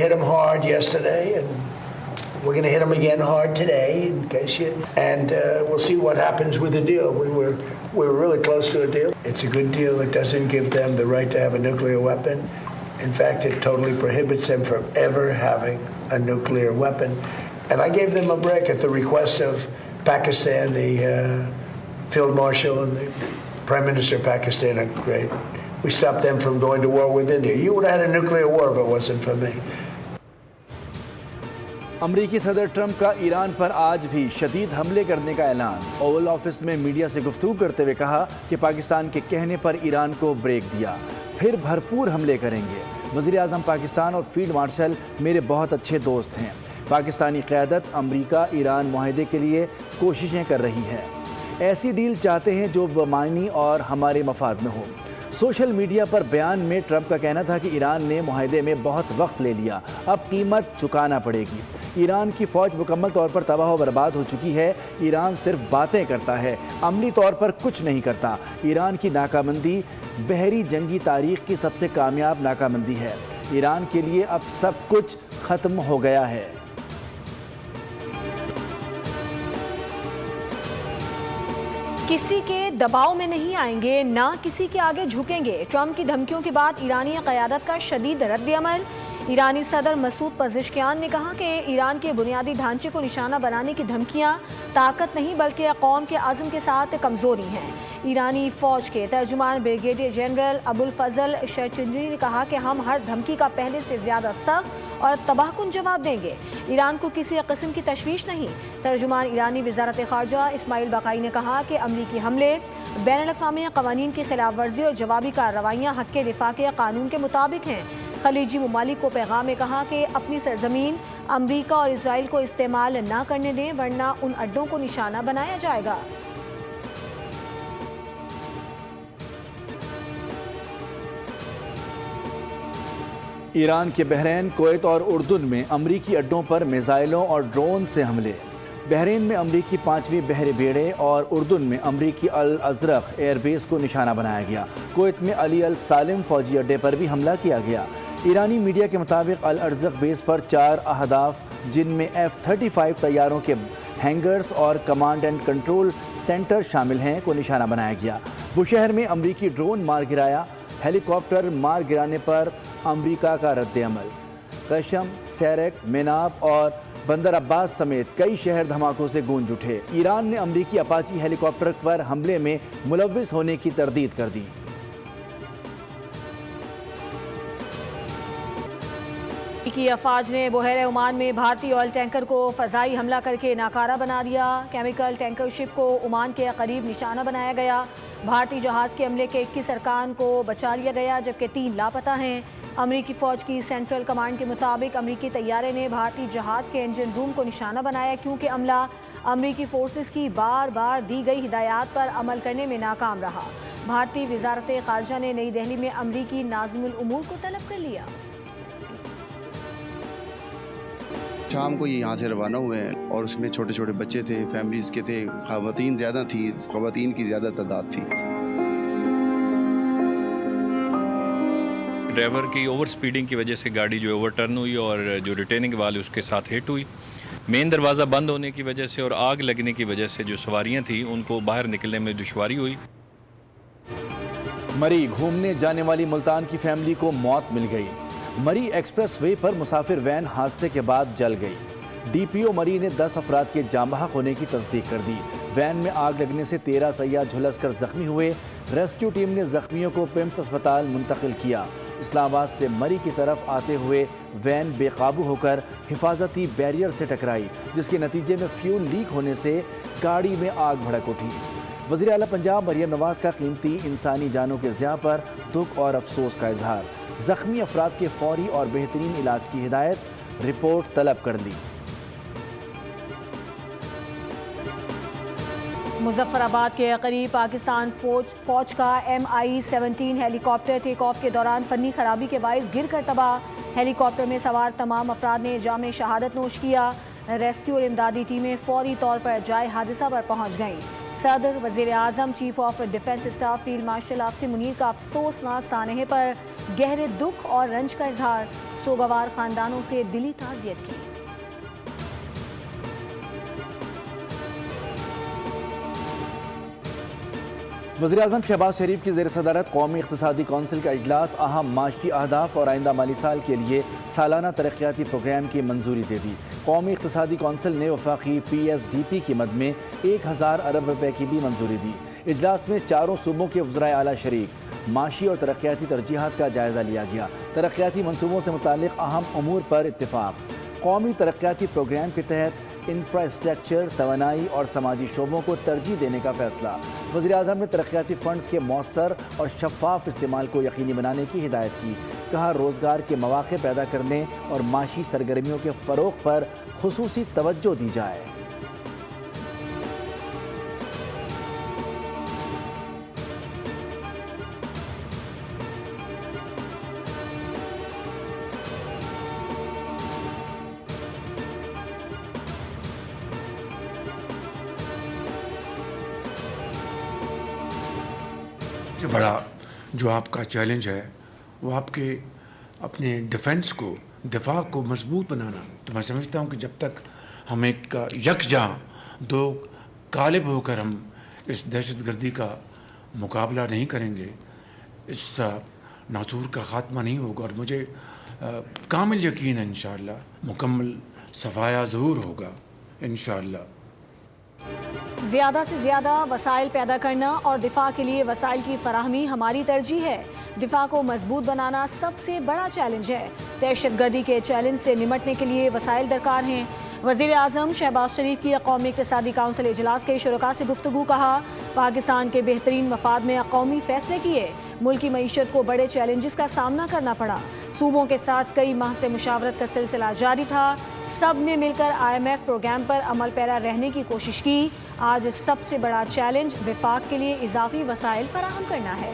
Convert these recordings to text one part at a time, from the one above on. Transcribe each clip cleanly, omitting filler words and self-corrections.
hit them hard yesterday, and we're going to hit them again hard today, in case you. And we'll see what happens with the deal. We were really close to a deal. It's a good deal. It doesn't give them the right to have a nuclear weapon. In fact, it totally prohibits them from ever having a nuclear weapon. And I gave them a break at the request of Pakistan. The Field Marshal and the Prime Minister of Pakistan are great. We stopped them from going to war with India. You would have had a nuclear war if it wasn't for me. امریکی صدر Trump کا ایران پر آج بھی شدید حملے کرنے کا اعلان۔ اوول آفس میں میڈیا سے گفتگو کرتے ہوئے کہا کہ پاکستان کے کہنے پر ایران کو بریک دیا، پھر بھرپور حملے کریں گے۔ وزیر اعظم پاکستان اور فیلڈ مارشل میرے بہت اچھے دوست ہیں۔ پاکستانی قیادت امریکہ ایران معاہدے کے لیے کوششیں کر رہی ہے، ایسی ڈیل چاہتے ہیں جو بامعنی اور ہمارے مفاد میں ہو۔ سوشل میڈیا پر بیان میں ٹرمپ کا کہنا تھا کہ ایران نے معاہدے میں بہت وقت لے لیا، اب قیمت چکانا پڑے گی۔ ایران کی فوج مکمل طور پر تباہ و برباد ہو چکی ہے، ایران صرف باتیں کرتا ہے، عملی طور پر کچھ نہیں کرتا۔ ایران کی ناکامندی بحری جنگی تاریخ کی سب سے کامیاب ناکامندی ہے۔ ایران کے لیے اب سب کچھ ختم ہو گیا ہے۔ کسی کے دباؤ میں نہیں آئیں گے، نہ کسی کے آگے جھکیں گے۔ ٹرمپ کی دھمکیوں کے بعد ایرانی قیادت کا شدید رد عمل۔ ایرانی صدر مسعود پزشکیان نے کہا کہ ایران کے بنیادی ڈھانچے کو نشانہ بنانے کی دھمکیاں طاقت نہیں بلکہ قوم کے عزم کے ساتھ کمزوری ہیں۔ ایرانی فوج کے ترجمان بریگیڈیئر جنرل ابوالفضل شرچنجی نے کہا کہ ہم ہر دھمکی کا پہلے سے زیادہ سخت اور تباہ کن جواب دیں گے۔ ایران کو کسی قسم کی تشویش نہیں۔ ترجمان ایرانی وزارت خارجہ اسماعیل باقائی نے کہا کہ امریکی حملے بین الاقوامی قوانین کی خلاف ورزی اور جوابی کارروائیاں حق کے دفاع کے قانون کے مطابق ہیں۔ خلیجی ممالک کو پیغام میں کہا کہ اپنی سرزمین امریکہ اور اسرائیل کو استعمال نہ کرنے دیں ورنہ ان اڈوں کو نشانہ بنایا جائے گا۔ ایران کے بحرین، کویت اور اردن میں امریکی اڈوں پر میزائلوں اور ڈرون سے حملے۔ بحرین میں امریکی 5ویں بحری بیڑے اور اردن میں امریکی الازرق ایئر بیس کو نشانہ بنایا گیا۔ کویت میں علی السالم فوجی اڈے پر بھی حملہ کیا گیا۔ ایرانی میڈیا کے مطابق الازرق بیس پر 4 اہداف جن میں F-35 طیاروں کے ہینگرز اور کمانڈ اینڈ کنٹرول سینٹر شامل ہیں کو نشانہ بنایا گیا۔ بوشہر میں امریکی ڈرون مار گرایا، ہیلی کاپٹر مار گرانے پر امریکہ کا رد عمل۔ قشم، سیرک، میناب اور بندر عباس سمیت کئی شہر دھماکوں سے گونج اٹھے۔ ایران نے امریکی اپاچی ہیلی کاپٹر پر حملے میں ملوث ہونے کی تردید کر دی۔ امریکی افواج نے بحیرہ عمان میں بھارتی آئل ٹینکر کو فضائی حملہ کر کے ناکارہ بنا دیا۔ کیمیکل ٹینکر شپ کو عمان کے قریب نشانہ بنایا گیا۔ بھارتی جہاز کے عملے کے 21 ارکان کو بچا لیا گیا جبکہ 3 لاپتہ ہیں۔ امریکی فوج کی سینٹرل کمانڈ کے مطابق امریکی طیارے نے بھارتی جہاز کے انجن روم کو نشانہ بنایا کیونکہ عملہ امریکی فورسز کی بار بار دی گئی ہدایات پر عمل کرنے میں ناکام رہا۔ بھارتی وزارت خارجہ نے نئی دہلی میں امریکی ناظم الامور کو طلب کر لیا۔ شام کو یہ یہاں سے روانہ ہوئے ہیں اور اس میں چھوٹے چھوٹے بچے تھے، فیملیز کے تھے، خواتین زیادہ تھیں، خواتین کی زیادہ تعداد تھی۔ ڈرائیور کی اوور سپیڈنگ کی وجہ سے گاڑی جو اوور ٹرن ہوئی اور جو ریٹیننگ والے اس کے ساتھ ہٹ ہوئی۔ مین دروازہ بند ہونے کی وجہ سے اور آگ لگنے کی وجہ سے جو سواریاں تھیں ان کو باہر نکلنے میں دشواری ہوئی۔ مری گھومنے جانے والی ملتان کی فیملی کو موت مل گئی۔ مری ایکسپریس وے پر مسافر وین حادثے کے بعد جل گئی۔ ڈی پی او مری نے 10 افراد کے جاں بحق ہونے کی تصدیق کر دی۔ وین میں آگ لگنے سے 13 سیاح جھلس کر زخمی ہوئے۔ ریسکیو ٹیم نے زخمیوں کو پیمس اسپتال منتقل کیا۔ اسلام آباد سے مری کی طرف آتے ہوئے وین بے قابو ہو کر حفاظتی بیریئر سے ٹکرائی جس کے نتیجے میں فیول لیک ہونے سے گاڑی میں آگ بھڑک اٹھی۔ وزیر اعلیٰ پنجاب مریم نواز کا قیمتی انسانی جانوں کے ضیاع پر دکھ اور افسوس کا اظہار۔ زخمی افراد کے فوری اور بہترین علاج کی ہدایت، رپورٹ طلب کر لی۔ مظفر آباد کے قریب پاکستان فوج کا MI-17 Halley copter take of کے دوران فنی خرابی کے باعث گر کر تباہ۔ ہیلی کاپٹر میں سوار تمام افراد نے جام شہادت نوش کیا۔ ریسکیو اور امدادی ٹیمیں فوری طور پر جائے حادثہ پر پہنچ گئیں۔ صدر وزیر اعظم chief of defence staff field marshal Asim Munir کا افسوسناک سانحے پر گہرے دکھ اور رنج کا اظہار، سوگوار خاندانوں سے دلی تعزیت کی۔ وزیراعظم شہباز شریف کی زیر صدارت قومی اقتصادی کونسل کا اجلاس اہم معاشی اہداف اور آئندہ مالی سال کے لیے سالانہ ترقیاتی پروگرام کی منظوری دے دی۔ قومی اقتصادی کونسل نے وفاقی PSDP کی مد میں 1000 ارب روپے کی بھی منظوری دی۔ اجلاس میں چاروں صوبوں کے وزرائے اعلیٰ شریک، معاشی اور ترقیاتی ترجیحات کا جائزہ لیا گیا۔ ترقیاتی منصوبوں سے متعلق اہم امور پر اتفاق۔ قومی ترقیاتی پروگرام کے تحت انفراسٹرکچر، توانائی اور سماجی شعبوں کو ترجیح دینے کا فیصلہ۔ وزیراعظم نے ترقیاتی فنڈز کے مؤثر اور شفاف استعمال کو یقینی بنانے کی ہدایت کی۔ کہا روزگار کے مواقع پیدا کرنے اور معاشی سرگرمیوں کے فروغ پر خصوصی توجہ دی جائے۔ بڑا جو آپ کا چیلنج ہے وہ آپ کے اپنے ڈیفنس کو، دفاع کو مضبوط بنانا۔ تو میں سمجھتا ہوں کہ جب تک ہم ایک یکجاں دو غالب ہو کر ہم اس دہشت گردی کا مقابلہ نہیں کریں گے، اس ناصور کا خاتمہ نہیں ہوگا۔ اور مجھے کامل یقین ہے انشاءاللہ مکمل صفایا ظہور ہوگا انشاءاللہ۔ زیادہ سے زیادہ وسائل پیدا کرنا اور دفاع کے لیے وسائل کی فراہمی ہماری ترجیح ہے۔ دفاع کو مضبوط بنانا سب سے بڑا چیلنج ہے۔ دہشت گردی کے چیلنج سے نمٹنے کے لیے وسائل درکار ہیں۔ وزیر اعظم شہباز شریف کی قومی اقتصادی کونسل اجلاس کے شرکاء سے گفتگو۔ کہا پاکستان کے بہترین مفاد میں قومی فیصلے کیے، ملکی معیشت کو بڑے چیلنجز کا سامنا کرنا پڑا۔ صوبوں کے ساتھ کئی ماہ سے مشاورت کا سلسلہ جاری تھا، سب نے مل کر IMF پروگرام پر عمل پیرا رہنے کی کوشش کی۔ آج سب سے بڑا چیلنج وفاق کے لیے اضافی وسائل فراہم کرنا ہے۔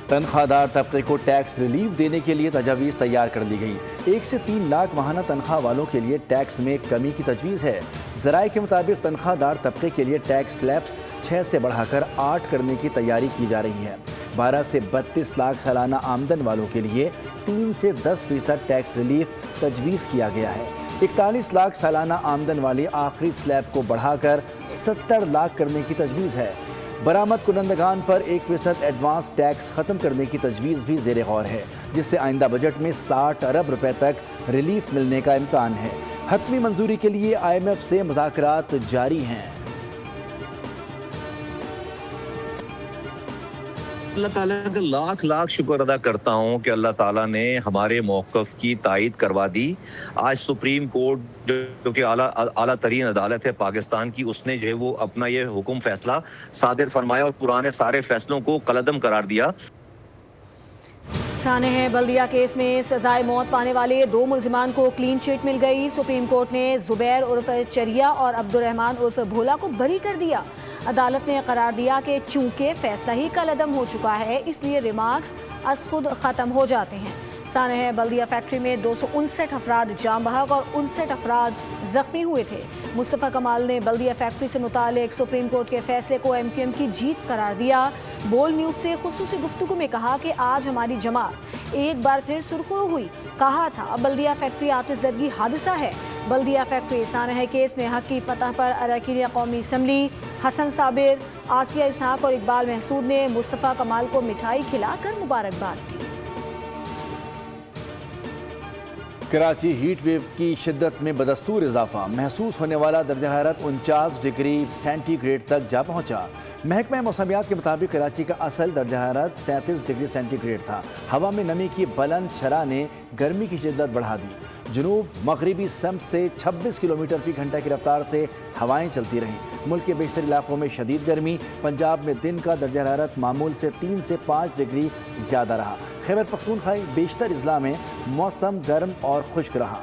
تنخواہ دار طبقے کو ٹیکس ریلیف دینے کے لیے تجاویز تیار کر لی گئی۔ 1 سے 3 لاکھ ماہانہ تنخواہ والوں کے لیے ٹیکس میں کمی کی تجویز ہے۔ ذرائع کے مطابق تنخواہ دار طبقے کے لیے ٹیکس سلیبس 6 سے بڑھا کر 8 کرنے کی تیاری کی جا رہی ہے۔ 12 سے 32 لاکھ سالانہ آمدن والوں کے لیے 3 سے 10% ٹیکس ریلیف تجویز کیا گیا ہے۔ 41 لاکھ سالانہ آمدن والی آخری سلیب کو بڑھا کر 70 لاکھ کرنے کی تجویز ہے۔ برآمد کنندگان پر 1% ایڈوانس ٹیکس ختم کرنے کی تجویز بھی زیر غور ہے، جس سے آئندہ بجٹ میں 60 ارب روپے تک ریلیف ملنے کا امکان ہے۔ حتمی منظوری کے لیے IMF سے مذاکرات جاری ہیں۔ اللہ تعالیٰ کا لاکھ لاکھ شکر ادا کرتا ہوں کہ اللہ تعالیٰ نے ہمارے موقف کی تائید کروا دی۔ آج سپریم کورٹ جو کہ اعلیٰ ترین عدالت ہے پاکستان کی، اس نے جو ہے وہ اپنا یہ حکم فیصلہ صادر فرمایا اور پرانے سارے فیصلوں کو کالعدم قرار دیا۔ سانحہ بلدیہ کیس میں سزائے موت پانے والے 2 ملزمان کو کلین چٹ مل گئی۔ سپریم کورٹ نے زبیر عرف چریا اور عبدالرحمان عرف بھولا کو بری کر دیا۔ عدالت نے قرار دیا کہ چونکہ فیصلہ ہی کالعدم ہو چکا ہے، اس لیے ریمارکس از خود ختم ہو جاتے ہیں۔ سانحہ بلدیہ فیکٹری میں 259 افراد جاں بحق اور 59 افراد زخمی ہوئے تھے۔ مصطفیٰ کمال نے بلدیہ فیکٹری سے متعلق سپریم کورٹ کے فیصلے کو MQM کی جیت قرار دیا۔ بول نیوز سے خصوصی گفتگو میں کہا کہ آج ہماری جماعت ایک بار پھر سرخرو ہوئی۔ کہا تھا بلدیہ فیکٹری آتش زدگی حادثہ ہے۔ بلدیہ فیکٹری سانحہ کیس میں حق کی فتح پر اراکین قومی اسمبلی حسن صابر، آسیہ اسحاق اور اقبال محسود نے مصطفیٰ کمال کو مٹھائی کھلا کر مبارکباد دی۔ کراچی ہیٹ ویو کی شدت میں بدستور اضافہ، محسوس ہونے والا درجہ حرارت 49 ڈگری سینٹی گریڈ تک جا پہنچا۔ محکمہ موسمیات کے مطابق کراچی کا اصل درجہ حرارت 37 ڈگری سینٹی گریڈ تھا۔ ہوا میں نمی کی بلند شرح نے گرمی کی شدت بڑھا دی۔ جنوب مغربی سمت سے 26 کلومیٹر فی گھنٹہ کی رفتار سے ہوائیں چلتی رہیں۔ ملک کے بیشتر علاقوں میں شدید گرمی۔ پنجاب میں دن کا درجہ حرارت معمول سے 3 سے 5 ڈگری زیادہ رہا۔ خیبر پختونخوا بیشتر اضلاع میں موسم گرم اور خشک رہا۔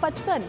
55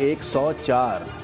104